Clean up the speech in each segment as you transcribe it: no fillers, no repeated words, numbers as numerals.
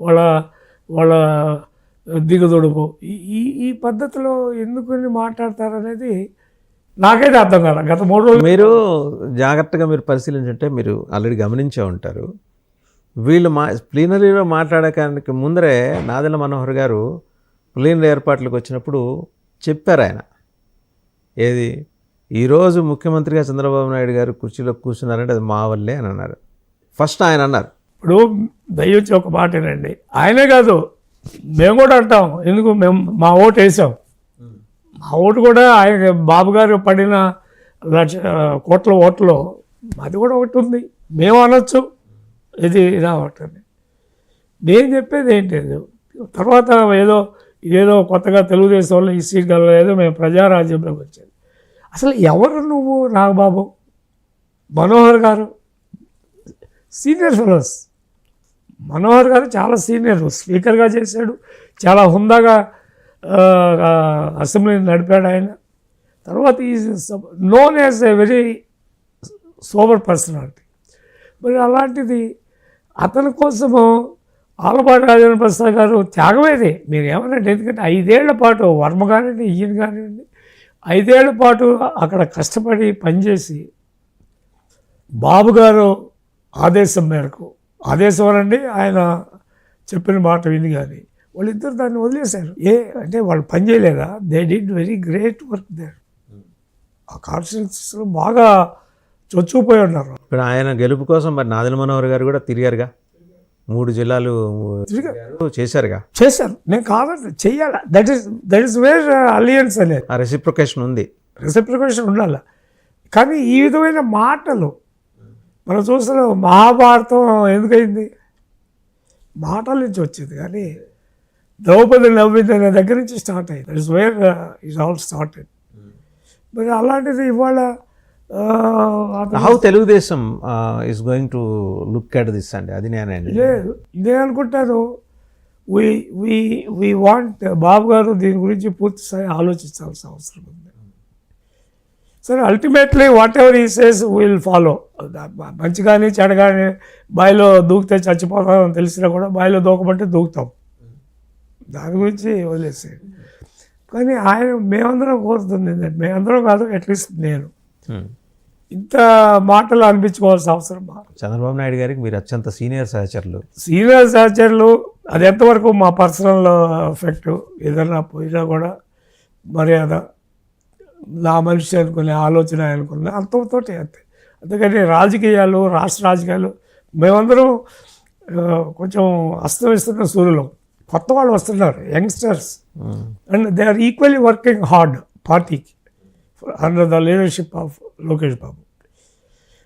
వాళ్ళ వాళ్ళ దిగుదొడుపు ఈ ఈ పద్ధతిలో ఎందుకని మాట్లాడతారనేది నాకైతే అర్థం కాదు. గత 3 రోజులు మీరు జాగ్రత్తగా మీరు పరిశీలించుంటే మీరు ఆల్రెడీ గమనించే ఉంటారు. వీళ్ళు ప్లీనరీలో మాట్లాడడానికి ముందరే నాదెళ్ల మనోహర్ గారు ప్లీనరీ ఏర్పాట్లకు వచ్చినప్పుడు చెప్పారు ఆయన, ఏది ఈరోజు ముఖ్యమంత్రిగా చంద్రబాబు నాయుడు గారు కుర్చీలో కూర్చున్నారంటే అది మా వల్లే అని అన్నారు. ఫస్ట్ ఆయన అన్నారు. ఇప్పుడు దయచేసి ఒక మాటేనండి, ఆయనే కాదు మేము కూడా అంటాం. ఎందుకు మేము మా ఓటు వేసాం, మా ఓటు కూడా ఆయన బాబు గారు పడిన కోట్ల ఓట్లో అది కూడా ఒకటి ఉంది. మేము అనొచ్చు ఇది ఇలా ఒకటి. నేను చెప్పేది ఏంటి, తర్వాత ఏదో కొత్తగా తెలుగుదేశం వాళ్ళు ఈ సీట్ కలలేదు, మేము ప్రజారాజ్యంలోకి వచ్చేది. అసలు ఎవరు నువ్వు నాగబాబు? మనోహర్ గారు సీనియర్ ఫెలోస్. మనోహర్ గారు చాలా సీనియర్, స్పీకర్గా చేశాడు, చాలా హుందాగా అసెంబ్లీని నడిపాడు ఆయన. తర్వాత is known as a very sober personality. మరి అలాంటిది అతని కోసము ఆలపాటి రాజేంద్ర ప్రసాద్ గారు త్యాగమేది మీరు ఏమనండి. ఎందుకంటే 5 ఏళ్ల పాటు వర్మ కానివ్వండి, ఈయన కానివ్వండి, 5 ఏళ్ల పాటు అక్కడ కష్టపడి పనిచేసి బాబు గారు ఆదేశం మేరకు, ఆదేశం అనండి ఆయన చెప్పిన మాట విని, కానీ వాళ్ళిద్దరు దాన్ని వదిలేశారు. అంటే వాళ్ళు పని చేయలేదా? They did very great work there. ఆ కాన్స్టిట్యూన్సీలో బాగా చొచ్చుకుపోయి ఉన్నారు. ఇప్పుడు ఆయన గెలుపు కోసం మరి నాదెళ్ల మనోహర్ గారు కూడా తిరిగారుగా, 3 జిల్లాలు చేశారుగా. చేశారు, నేను కాదండి, చెయ్యాలి. దట్ ఈస్ వేర్ అలియన్స్ అనేది. ఆ రెసిప్రొకేషన్ ఉంది, రెసిప్రొకేషన్ ఉండాలి. కానీ ఈ విధమైన మాటలు మనం చూస్తున్నాం. మహాభారతం ఎందుకైంది? మాటల నుంచి వచ్చింది. కానీ ద్రౌపది నవ్వింది అనే దగ్గర నుంచి స్టార్ట్ అయింది. That is where it all started. మరి అలాంటిది ఇవాళ how Telugu Desam is going to look at this అండి? అది నేను అనుకుంటాను. వీ వాంట్ బాబు గారు దీని గురించి పూర్తి స్థాయి ఆలోచించాల్సిన అవసరం ఉంది. సరే, అల్టిమేట్లీ వాట్ ఎవర్ ఈ సేస్ విల్ ఫాలో. మంచి కానీ చెడ కానీ బావిలో దూకితే చచ్చిపోతామని తెలిసినా కూడా బావిలో దూకమంటే దూకుతాం, దాని గురించి వదిలేసేది. కానీ మేమందరం కోరుతుంది ఏంటంటే, మేమందరం కాదు, అట్లీస్ట్ నేను ఇంత మాటలు అనిపించుకోవాల్సిన అవసరం. చంద్రబాబు నాయుడు గారికి మీరు అత్యంత సీనియర్ సహచరులు. అది ఎంతవరకు మా పర్సనల్ ఎఫెక్ట్, ఏదన్నా పోయినా కూడా మర్యాద, నా మనిషి అనుకునే ఆలోచన అనుకునే అంతతోటి అంతే. అందుకని రాజకీయాలు, రాష్ట్ర రాజకీయాలు మేమందరం కొంచెం అస్తమిస్తున్న సూర్యులు. కొత్త వాళ్ళు వస్తున్నారు, youngsters, and they are equally working hard పార్టీకి under the leadership of Lokesh Babu.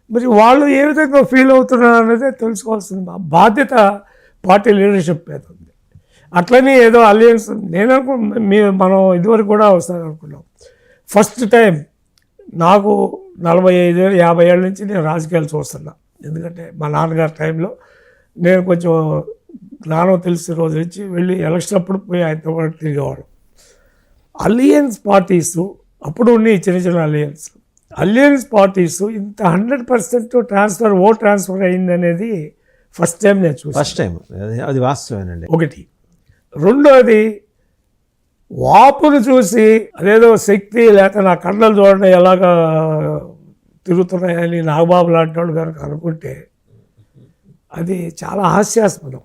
మరి వాళ్ళు ఏ విధంగా ఫీల్ అవుతున్నారు అనేది తెలుసుకోవాల్సింది. మా బాధ్యత పార్టీ లీడర్షిప్ మీద ఉంది. అట్లనే ఏదో అలయన్స్ నేను మనం ఇదివరకు కూడా వస్తాను అనుకున్నాం. ఫస్ట్ టైం నాకు 45-50 ఏళ్ళ నుంచి నేను రాజకీయాలు చూస్తున్నా. ఎందుకంటే మా నాన్నగారి టైంలో నేను కొంచెం జ్ఞానం తెలిసిన రోజు నుంచి వెళ్ళి ఎలక్షన్ అప్పుడు పోయి ఆయనతో పాటు తిరిగేవాడు. అలియన్స్ పార్టీసు అప్పుడు ఉన్నాయి, చిన్న అలియన్స్ పార్టీసు ఇంత 100% ఓట్ ట్రాన్స్ఫర్ అయింది అనేది ఫస్ట్ టైం నేను చూసాను. ఫస్ట్ టైం, అది వాస్తవేనండి. ఒకటి. రెండోది, వాపును చూసి అదేదో శక్తి లేకపోతే నా కండలు చూడండి ఎలాగా తిరుగుతున్నాయని నాగబాబు లాంటి వాళ్ళు కనుక అనుకుంటే అది చాలా హాస్యాస్పదం.